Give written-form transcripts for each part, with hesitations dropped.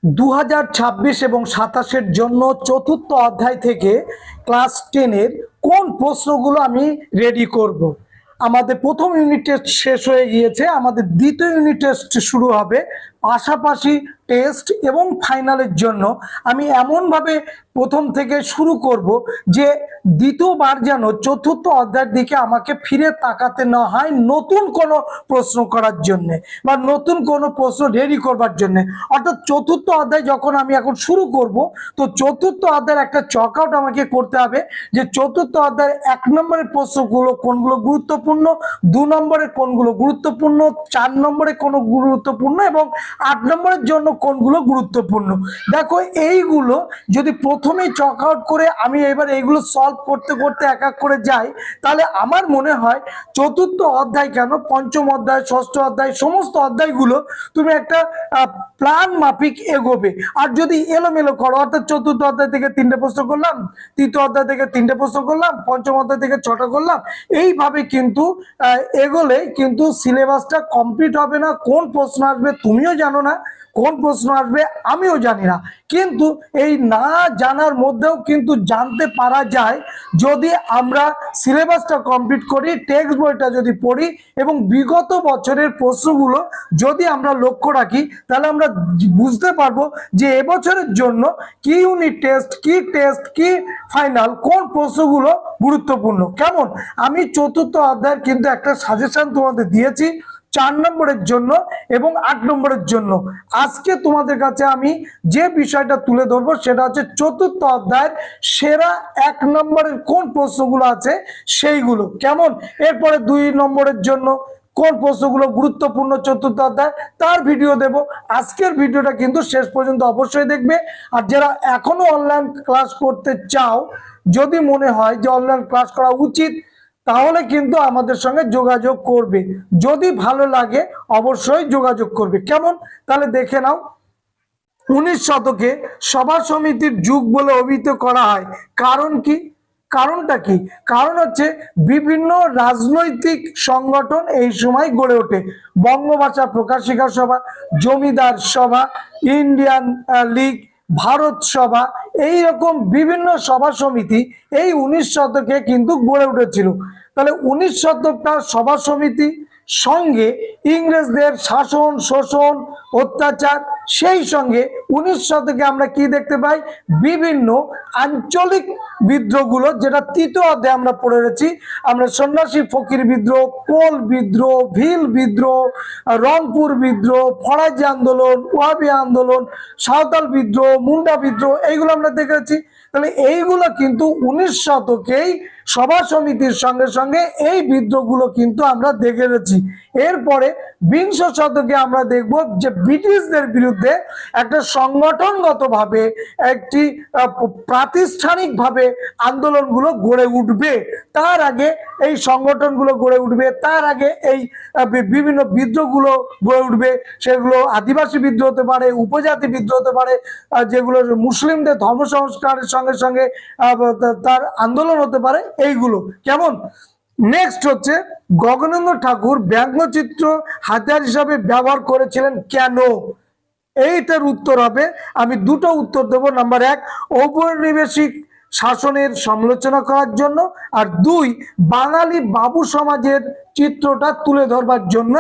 2026 এবং 27-এর জন্য চতুর্থ অধ্যায় থেকে ক্লাস 10-এর কোন প্রশ্নগুলো আমি রেডি করব। আমাদের প্রথম ইউনিট টেস্ট শেষ হয়ে গিয়েছে, আমাদের দ্বিতীয় ইউনিট টেস্ট শুরু হবে। পাশাপাশি টেস্ট এবং ফাইনালের জন্য আমি এমনভাবে প্রথম থেকে শুরু করব যে দ্বিতীয়বার যেন চতুর্থ অধ্যায়ের দিকে আমাকে ফিরে তাকাতে না হয় নতুন কোনো প্রশ্ন করার জন্যে বা নতুন কোনো প্রশ্ন রেডি করবার জন্যে। অর্থাৎ চতুর্থ অধ্যায় যখন আমি এখন শুরু করব, তো চতুর্থ অধ্যায়ের একটা চক আউট আমাকে করতে হবে যে চতুর্থ অধ্যায়ের 1 নম্বরের প্রশ্নগুলো কোনগুলো গুরুত্বপূর্ণ, 2 নম্বরের কোনগুলো গুরুত্বপূর্ণ, 4 নম্বরে কোন গুরুত্বপূর্ণ এবং 8 নম্বরের জন্য কোনগুলো গুরুত্বপূর্ণ। দেখো, এইগুলো যদি প্রথমেই চক আউট করে আমি এবার এইগুলো সলভ করতে করতে এক এক করে যাই, তাহলে আমার মনে হয় চতুর্থ অধ্যায় কেন, পঞ্চম অধ্যায়, ষষ্ঠ অধ্যায়, সমস্ত অধ্যায়গুলো তুমি একটা প্ল্যান মাফিক এগোবে। আর যদি এলোমেলো করো, অর্থাৎ চতুর্থ অধ্যায় থেকে 3টে প্রশ্ন করলাম, তৃতীয় অধ্যায় থেকে 3টে প্রশ্ন করলাম, পঞ্চম অধ্যায় থেকে 6টা করলাম, এইভাবে কিন্তু এগোলে কিন্তু সিলেবাসটা কমপ্লিট হবে না। কোন প্রশ্ন আসবে তুমিও জানো না, কোন প্রশ্ন আসবে আমিও জানি না, কিন্তু এই না জানার মধ্যেও কিন্তু জানতে পারা যায় যদি আমরা সিলেবাসটা কমপ্লিট করি, টেক্সট বইটা যদি পড়ি এবং বিগত বছরের প্রশ্নগুলো যদি আমরা লক্ষ্য রাখি, তাহলে আমরা বুঝতে পারবো যে এবছরের জন্য কি ইউনিট টেস্ট, কি ফাইনাল, কোন প্রশ্নগুলো গুরুত্বপূর্ণ। কেমন, আমি চতুর্থ অধ্যায়ের কিন্তু একটা সাজেশন তোমাদের দিয়েছি 4 নম্বরের জন্য এবং 8 নম্বরের জন্য। আজকে তোমাদের কাছে আমি যে বিষয়টা তুলে ধরবো সেটা হচ্ছে চতুর্থ অধ্যায়ের সেরা 1 নম্বরের কোন প্রশ্নগুলো আছে সেইগুলো। কেমন, এরপরে 2 নম্বরের জন্য কোন প্রশ্নগুলো গুরুত্বপূর্ণ চতুর্থ অধ্যায় তার ভিডিও দেব। আজকের ভিডিওটা কিন্তু শেষ পর্যন্ত অবশ্যই দেখবে। আর যারা এখনো অনলাইন ক্লাস করতে চাও, যদি মনে হয় যে অনলাইন ক্লাস করা উচিত, তাহলে কিন্তু আমাদের সঙ্গে যোগাযোগ করবে। যদি ভালো লাগে অবশ্যই যোগাযোগ করবে। কেমন, তাহলে দেখে নাও। 19 শতকে সভা সমিতির যুগ বলে অভিহিত করা হয়, কারণ কি? কারণটা কি? কারণ হচ্ছে বিভিন্ন রাজনৈতিক সংগঠন এই সময় গড়ে ওঠে। বঙ্গভাষা প্রকাশিকা সভা, জমিদার সভা, ইন্ডিয়ান লীগ, ভারত সভা, এই রকম বিভিন্ন সভা সমিতি এই 19 শতকে কিন্তু গড়ে উঠেছিল। তাহলে 19 শতকটা সভা সমিতি সঙ্গে ইংরেজদের শাসন, শোষণ, অত্যাচার, সেই সঙ্গে 19 শতকে আমরা কি দেখতে পাই, বিভিন্ন আঞ্চলিক বিদ্রোহগুলো, যেটা তৃতীয় অধ্যায়ে আমরা পড়ে রয়েছি। আমরা সন্ন্যাসী ফকির বিদ্রোহ, কোল বিদ্রোহ, ভিল বিদ্রোহ, রংপুর বিদ্রোহ, ফরাজি আন্দোলন, ওয়াবি আন্দোলন, সাঁওতাল বিদ্রোহ, মুন্ডা বিদ্রোহ, এইগুলো আমরা দেখেছি। তাহলে এইগুলো কিন্তু 19 শতকেই সভা সমিতির সঙ্গে সঙ্গে এই বিদ্রোহগুলো কিন্তু আমরা দেখে রয়েছি। এরপরে 20 শতকে আমরা দেখব যে ব্রিটিশদের বিরুদ্ধে একটা সংগঠনগতভাবে, একটি প্রাতিষ্ঠানিকভাবে আন্দোলনগুলো গড়ে উঠবে। তার আগে এই সংগঠনগুলো গড়ে উঠবে, তার আগে এই বিভিন্ন বিদ্রোহগুলো গড়ে উঠবে। সেগুলো আদিবাসী বিদ্রোহ হতে পারে, উপজাতি বিদ্রোহ হতে পারে, যেগুলো মুসলিমদের ধর্ম সংস্কারের সঙ্গে সঙ্গে তার আন্দোলন হতে পারে, এইগুলো। কেমন, নেক্সট হচ্ছে গগনেন্দ্র ঠাকুর ব্যঙ্গচিত্র হাতিয়ার হিসাবে ব্যবহার করেছিলেন কেন? এইটার উত্তর হবে, আমি দুটো উত্তর দেব। নাম্বার 1, ঔপনিবেশিক শাসনের সমালোচনা করার জন্য, আর 2, বাঙালি বাবু সমাজের চিত্রটা তুলে ধরবার জন্য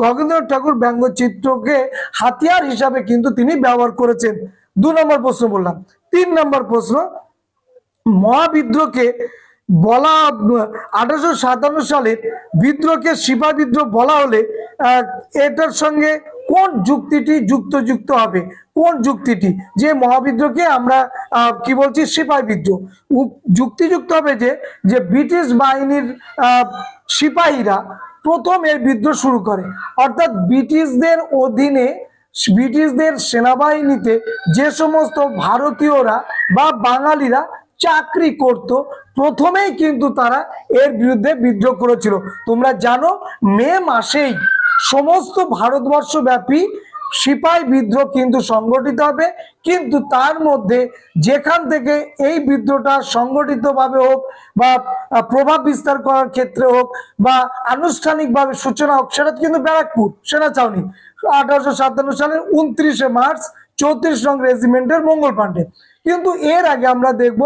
গগনেন্দ্র ঠাকুর ব্যঙ্গচিত্রকে হাতিয়ার হিসাবে কিন্তু তিনি ব্যবহার করেছেন। 2 নম্বর প্রশ্ন বললাম। 3 নম্বর প্রশ্ন, মহাবিদ্রোহকে বলা, 1857 সালের বিদ্রোহকে সিপাহী বিদ্রোহ বলা হলে এটার সঙ্গে কোন যুক্তিটি যুক্ত হবে? কোন যুক্তিটি? যে মহাবিদ্রোহকে আমরা কি বলছি, সিপাহী বিদ্রোহ। যুক্তিযুক্ত হবে যে ব্রিটিশ বাহিনীর সিপাহীরা প্রথম এই বিদ্রোহ শুরু করে, অর্থাৎ ব্রিটিশদের অধীনে, ব্রিটিশদের সেনাবাহিনীতে যে সমস্ত ভারতীয়রা বা বাঙালিরা চাকরি করত, প্রথমেই কিন্তু তারা এর বিরুদ্ধে বিদ্রোহ করেছিল। তোমরা জানো, মে মাসেই সমস্ত ভারতবর্ষ ব্যাপী সিপাহী বিদ্রোহ কিন্তু সংগঠিত হবে। কিন্তু তার মধ্যে যেখান থেকে এই বিদ্রোহটা সংগঠিতভাবে হোক বা প্রভাব বিস্তার করার ক্ষেত্রে হোক বা আনুষ্ঠানিকভাবে সূচনা হোক, সেটা কিন্তু ব্যারাকপুর সেনা ছাউনি। 1857 সালের 29শে মার্চ 34 নং রেজিমেন্টের মঙ্গল পাণ্ডে। কিন্তু এর আগে আমরা দেখব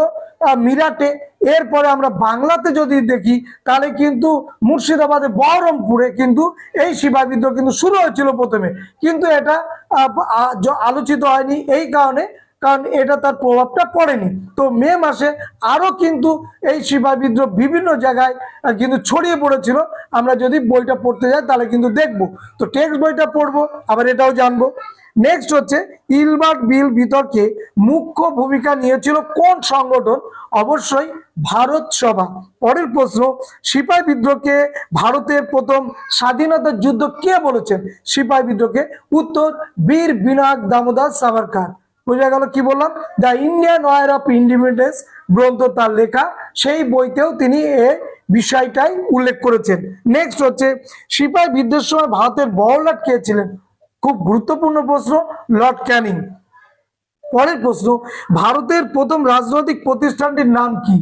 মিরাটে, এরপরে আমরা বাংলাতে যদি দেখি তাহলে কিন্তু মুর্শিদাবাদে বহরমপুরে কিন্তু এই সিপাহী বিদ্রোহ কিন্তু শুরু হয়েছিল প্রথমে, কিন্তু এটা আলোচিত হয়নি এই কারণে, কারণ এটা তার প্রভাবটা পড়েনি। তো মে মাসে আরো কিন্তু এই সিপাহী বিদ্রোহ বিভিন্ন জায়গায় কিন্তু ছড়িয়ে পড়েছিল। আমরা যদি বইটা পড়তে যাই তাহলে কিন্তু দেখবো, তো টেক্সট বইটা পড়বো, আবার এটাও জানবো। নেক্সট হচ্ছে ইলবার্ট বিল বিতর্কে মুখ্য ভূমিকা নিয়েছিল কোন সংগঠন? অবশ্যই ভারত সভা। পরের প্রশ্ন, সিপাহী বিদ্রোহকে ভারতের প্রথম স্বাধীনতার যুদ্ধ কে বলেছেন? সিপাহী বিদ্রোহকে উত্তর বীর বিনায়ক দামোদর সাভারকার। বোঝা গেল কি বললাম? The Indian war of independence গ্রন্থ তার লেখা, সেই বইতেও তিনি এই বিষয়টাই উল্লেখ করেছেন। নেক্সট হচ্ছে সিপাহী বিদ্রোহের সময় ভারতের বড়লাট কে ছিলেন? খুব গুরুত্বপূর্ণ প্রশ্ন, লর্ড ক্যানিং। পরের প্রশ্ন, ভারতের প্রথম রাজনৈতিক প্রতিষ্ঠানটির নাম কি?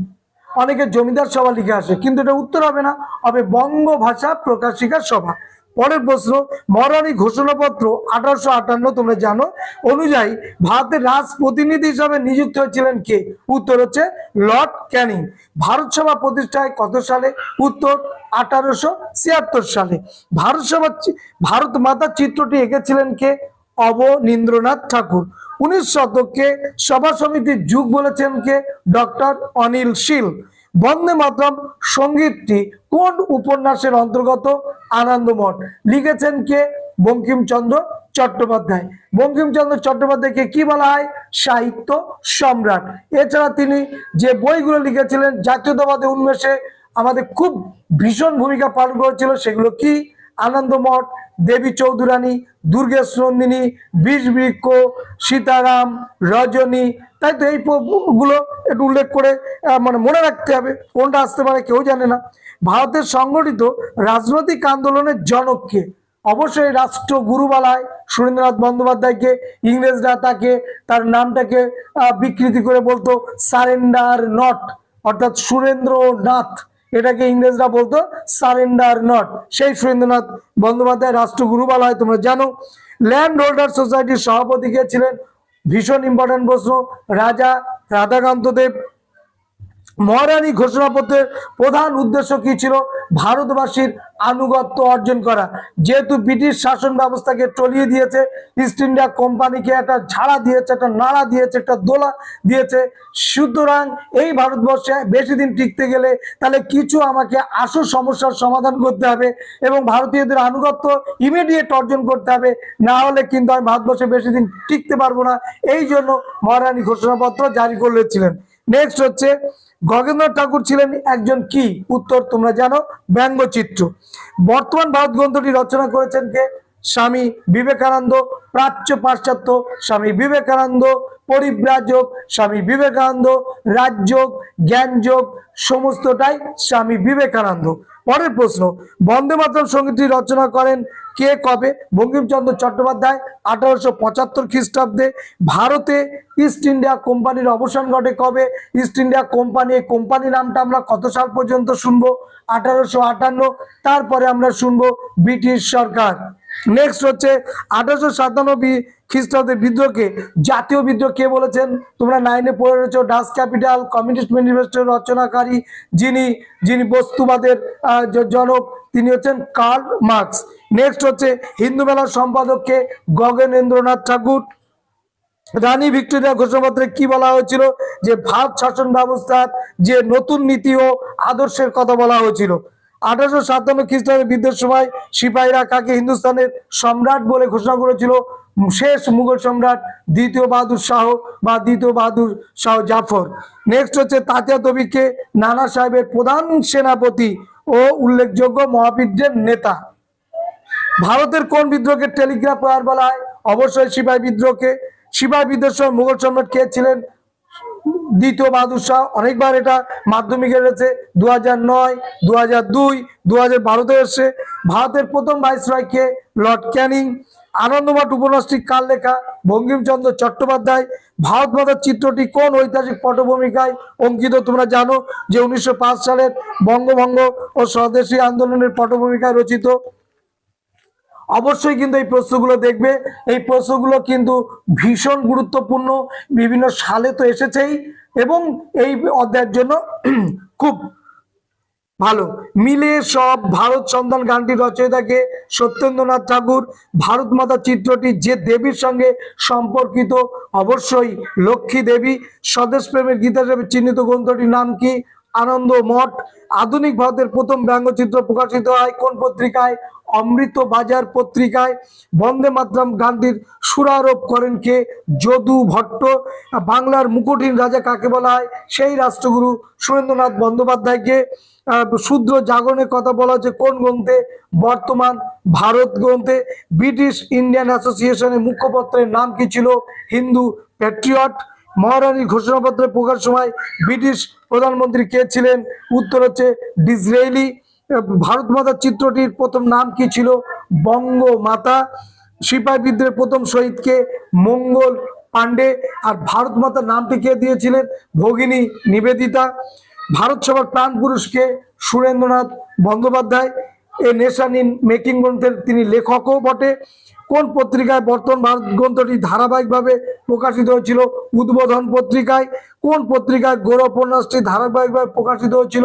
অনেকে জমিদার সভা লিখে আসে, কিন্তু এটা উত্তর হবে না, হবে বঙ্গ ভাষা প্রকাশিকা সভা। পরের প্রশ্ন, মহারানী ঘোষণাপত্র 1858 তোমরা জানো অনুযায়ী ভারতের রাজ প্রতিনিধি হিসাবে নিযুক্ত হয়েছিলেন কে? উত্তর হচ্ছে লর্ড ক্যানিং। ভারত সভা প্রতিষ্ঠায় কত সালে? উত্তর 1876 সালে। ভারত মাতার চিত্রটি এঁকেছিলেন কে? অবনীন্দ্রনাথ ঠাকুর। 19 শতককে সভা সমিতির যুগ বলেছেন কে? ডক্টর অনিল শীল। বন্দে মাতরম সঙ্গীতটি কোন উপন্যাসের অন্তর্গত? আনন্দমঠ। লিখেছেন কে? বঙ্কিমচন্দ্র চট্টোপাধ্যায়। বঙ্কিমচন্দ্র চট্টোপাধ্যায়কে কি বলা হয়? সাহিত্য সম্রাট। এছাড়া তিনি যে বইগুলো লিখেছিলেন জাতীয়তাবাদী উন্মেষে আমাদের খুব ভীষণ ভূমিকা পালন করেছিল, সেগুলো কি? আনন্দমঠ, দেবী চৌধুরানী, দুর্গেশ নন্দিনী, বিষবৃক্ষ, সীতারাম, রজনী। তাই তো এই গুলো একটু উল্লেখ করে মানে মনে রাখতে হবে, কোনটা আসতে পারে কেউ জানে না। ভারতের সংগঠিত রাজনৈতিক আন্দোলনের জনক কে? অবশ্যই রাষ্ট্রগুরু বলা হয় সুরেন্দ্রনাথ বন্দ্যোপাধ্যায়কে। ইংরেজরা তাকে, তার নামটাকে বিকৃতি করে বলতো সারেন্ডার নট, অর্থাৎ সুরেন্দ্রনাথ, এটাকে ইংরেজরা বলতো সারেন্ডার নট। সেই সুরেন্দ্রনাথ বন্দ্যোপাধ্যায় রাষ্ট্রগুরু বলা হয়, তোমরা জানো। ল্যান্ড হোল্ডার সোসাইটির সভাপতি কে ছিলেন? ভীষণ ইম্পর্টেন্ট প্রশ্ন, রাজা রাধাকান্ত দেব। মহারানী ঘোষণাপত্রের প্রধান উদ্দেশ্য কি ছিল? ভারতবাসীর আনুগত্য অর্জন করা। যেহেতু ব্রিটিশ শাসন ব্যবস্থাকে টলিয়ে দিয়েছে, ইস্ট ইন্ডিয়া কোম্পানিকে একটা ঝাড়া দিয়েছে, একটা নাড়া দিয়েছে, একটা দোলা দিয়েছে, সুতরাং এই ভারতবর্ষে বেশি দিন টিকতে গেলে তাহলে কিছু আমাকে আসল সমস্যার সমাধান করতে হবে এবং ভারতীয়দের আনুগত্য ইমিডিয়েট অর্জন করতে হবে, না হলে কিন্তু আমি ভারতবর্ষে বেশি দিন টিকতে পারবো না। এই জন্য মহারানী ঘোষণাপত্র জারি করেছিলেন। নেক্সট হচ্ছে গগেন্দ্রনাথ ঠাকুর ছিলেন একজন কি? উত্তর তোমরা জানো, ব্যঙ্গচিত্র। বর্তমান ভারত গ্রন্থটি রচনা করেছেন কে? স্বামী বিবেকানন্দ। প্রাচ্য পাশ্চাত্য, স্বামী বিবেকানন্দ। পরিব্রাজক, স্বামী বিবেকানন্দ। রাজযোগ, জ্ঞানযোগ, সমস্তটাই স্বামী বিবেকানন্দ। পরের প্রশ্ন, বন্দে মাতরম সঙ্গীতটি রচনা করেন কে, কবে? বঙ্কিমচন্দ্র চট্টোপাধ্যায় 1875 খ্রিস্টাব্দে। ভারতে ইস্ট ইন্ডিয়া কোম্পানির অবসান ঘটে কবে? ইস্ট ইন্ডিয়া কোম্পানি, এই কোম্পানি নামটা আমরা কত সাল পর্যন্ত শুনবো? 1858। তারপরে আমরা শুনবো ব্রিটিশ সরকার। নেক্সট হচ্ছে 1897 খ্রিস্টাব্দে বিদ্রোহকে জাতীয় বিদ্রোহ কে বলেছেন? তোমরা 9-এ পড়ে রয়েছো, ডাচ ক্যাপিটাল কমিউনিস্ট ম্যানিফেস্টোর রচনাকারী যিনি বস্তুবাদের জনক, তিনি হচ্ছেন কার্ল মার্কস। নেক্সট হচ্ছে হিন্দু মেলার সম্পাদককে? গগনেন্দ্রনাথ ঠাকুর। রানী ভিক্টোরিয়া ঘোষণাপত্রে কি বলা হয়েছিল? যে ভারত শাসন ব্যবস্থার যে নতুন নীতি ও আদর্শের কথা বলা হয়েছিল। 1857 খ্রিস্টাব্দে বিদ্রোহের সময় সিপাহীরা কাকে হিন্দুস্তানের সম্রাট বলে ঘোষণা করেছিল? শেষ মুঘল সম্রাট দ্বিতীয় বাহাদুর শাহ বা দ্বিতীয় বাহাদুর শাহ জাফর। নেক্সট হচ্ছে তাতিয়া তবিকে নানা সাহেবের প্রধান সেনাপতি ও উল্লেখযোগ্য মহাবিদ্রের নেতা। ভারতের কোন বিদ্রোহকে টেলিগ্রাফ ওয়ার বলা হয়? অবশ্যই সিপাহী বিদ্রোহকে। সিপাহী বিদ্রোহের সময় মুঘল সম্রাট কে ছিলেন? দ্বিতীয় বাহাদুর শাহ। অনেকবার এটা মাধ্যমিকে রয়েছে, 2009, 2002, 2012-তে এসছে। ভারতের প্রথম ভাইসরয় কে? লর্ড ক্যানিং। আনন্দমঠ উপন্যাসটি কার লেখা? বঙ্কিমচন্দ্র চট্টোপাধ্যায়। ভারত মাতার চিত্রটি কোন ঐতিহাসিক পটভূমিকায় অঙ্কিত? তোমরা জানো যে 1905 সালের বঙ্গভঙ্গ ও স্বদেশী আন্দোলনের পটভূমিকায় রচিত। অবশ্যই কিন্তু এই প্রশ্নগুলো দেখবে। এই প্রশ্নগুলো কিন্তু ভীষণ গুরুত্বপূর্ণ, বিভিন্ন সালে তো এসেছেই এবং এই অধ্যায়ের জন্য খুব ভালো। মিলে সব ভারত সন্তান গানটি রচয়িতাকে সত্যেন্দ্রনাথ ঠাকুর। ভারত মাতা চিত্রটি যে দেবীর সঙ্গে সম্পর্কিত, অবশ্যই লক্ষ্মী দেবী। স্বদেশ প্রেমের গীতা হিসেবে চিহ্নিত গ্রন্থটির নাম কি? আনন্দ মঠ। আধুনিক ভারতের প্রথম ব্যঙ্গচিত্র প্রকাশিত হয় কোন পত্রিকায়? অমৃত বাজার পত্রিকায়। বন্দে মাতরম গানটির সুরারোপ করেন কে? যদু ভট্ট। বাংলার মুকুটহীন রাজা কাকে বলা হয়? সেই রাষ্ট্রগুরু সুরেন্দ্রনাথ বন্দ্যোপাধ্যায়কে। শূদ্র জাগরণের কথা বলা হচ্ছে কোন গ্রন্থে? বর্তমান ভারত গ্রন্থে। ব্রিটিশ ইন্ডিয়ান অ্যাসোসিয়েশনের মুখপত্রের নাম কি ছিল? হিন্দু প্যাট্রিয়ট। মহারানীর ঘোষণাপত্রের প্রকাশ সময় ব্রিটিশ প্রধানমন্ত্রী কে ছিলেন? উত্তর হচ্ছে ডিসরেলি। ভারত মাতার চিত্রটির প্রথম নাম কি ছিল? বঙ্গমাতা। সিপাহী বিদ্রোহের প্রথম শহীদকে? মঙ্গল পাণ্ডে। আর ভারত মাতার নামটি কে দিয়েছিলেন? ভগিনী নিবেদিতা। ভারত সভার প্রাণ পুরুষকে? Surendranath Bandyopadhyay. A nation in making গ্রন্থের তিনি লেখকও বটে। কোন পত্রিকায় বর্তমান ভারত গ্রন্থটি ধারাবাহিকভাবে প্রকাশিত হয়েছিল? উদ্বোধন পত্রিকায়। কোন পত্রিকায় গৌরব উপন্যাসটি ধারাবাহিকভাবে প্রকাশিত হয়েছিল?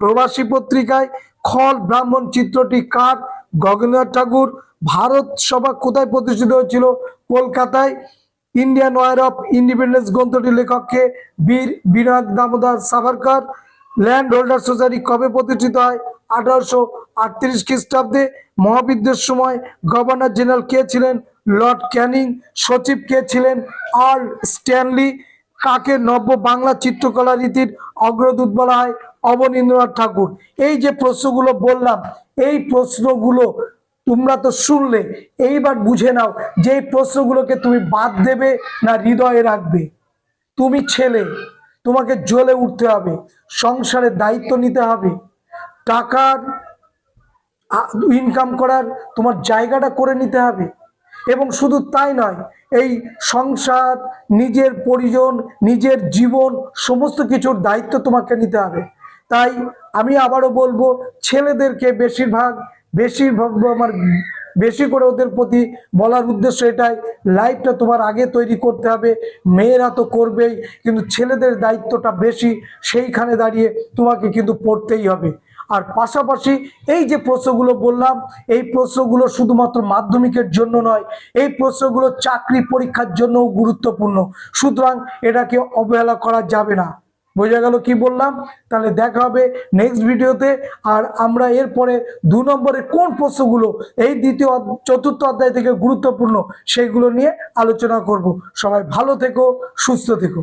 প্রবাসী পত্রিকায়। খল ব্রাহ্মণ চিত্রটি কার? গগনেন্দ্রনাথ ঠাকুর। ভারত সভা কোথায় প্রতিষ্ঠিত হয়েছিল? কলকাতায়। ইন্ডিয়ান ওয়ার অফ ইন্ডিপেন্ডেন্স গ্রন্থটির লেখককে? Veer Vinayak Damodar Savarkar. Land holder society কবে প্রতিষ্ঠিত হয়? 1838 খ্রিস্টাব্দে। মহাবিদ্রোহের সময় গভর্নর জেনারেল কে ছিলেন? লর্ড ক্যানিং। সচিব কে ছিলেন? Earl Stanley. কাকে নব্য বাংলা চিত্রকলা রীতির অগ্রদূত বলা হয়? অবনীন্দ্রনাথ ঠাকুর। এই যে প্রশ্নগুলো বললাম, এই প্রশ্নগুলো তোমরা তো শুনলে, এইবার বুঝে নাও যে এই প্রশ্নগুলোকে তুমি বাদ দেবে না হৃদয়ে রাখবে। তুমি ছেলে, তোমাকে জ্বলে উঠতে হবে, সংসারের দায়িত্ব নিতে হবে, টাকার ইনকাম করার তোমার জায়গাটা করে নিতে হবে। এবং শুধু তাই নয়, এই সংসার, নিজের পরিজন, নিজের জীবন, সমস্ত কিছুর দায়িত্ব তোমাকে নিতে হবে। তাই আমি আবারও বলবো, ছেলেদেরকে বেশি করে ওদের প্রতি বলার উদ্দেশ্য এটাই, লাইফটা তোমার আগে তৈরি করতে হবে। মেয়েরা তো করবেই, কিন্তু ছেলেদের দায়িত্বটা বেশি, সেইখানে দাঁড়িয়ে তোমাকে কিন্তু পড়তেই হবে। আর পাশাপাশি এই যে প্রশ্নগুলো বললাম, এই প্রশ্নগুলো শুধুমাত্র মাধ্যমিকের জন্য নয়, এই প্রশ্নগুলো চাকরি পরীক্ষার জন্যও গুরুত্বপূর্ণ। সুতরাং এটাকে অবহেলা করা যাবে না। বোঝা গেল কি বললাম? তাহলে দেখা হবে নেক্সট ভিডিওতে। আর আমরা এরপরে 2 নম্বরের কোন প্রশ্নগুলো এই চতুর্থ অধ্যায় থেকে গুরুত্বপূর্ণ সেইগুলো নিয়ে আলোচনা করব। সবাই ভালো থেকো, সুস্থ থেকো।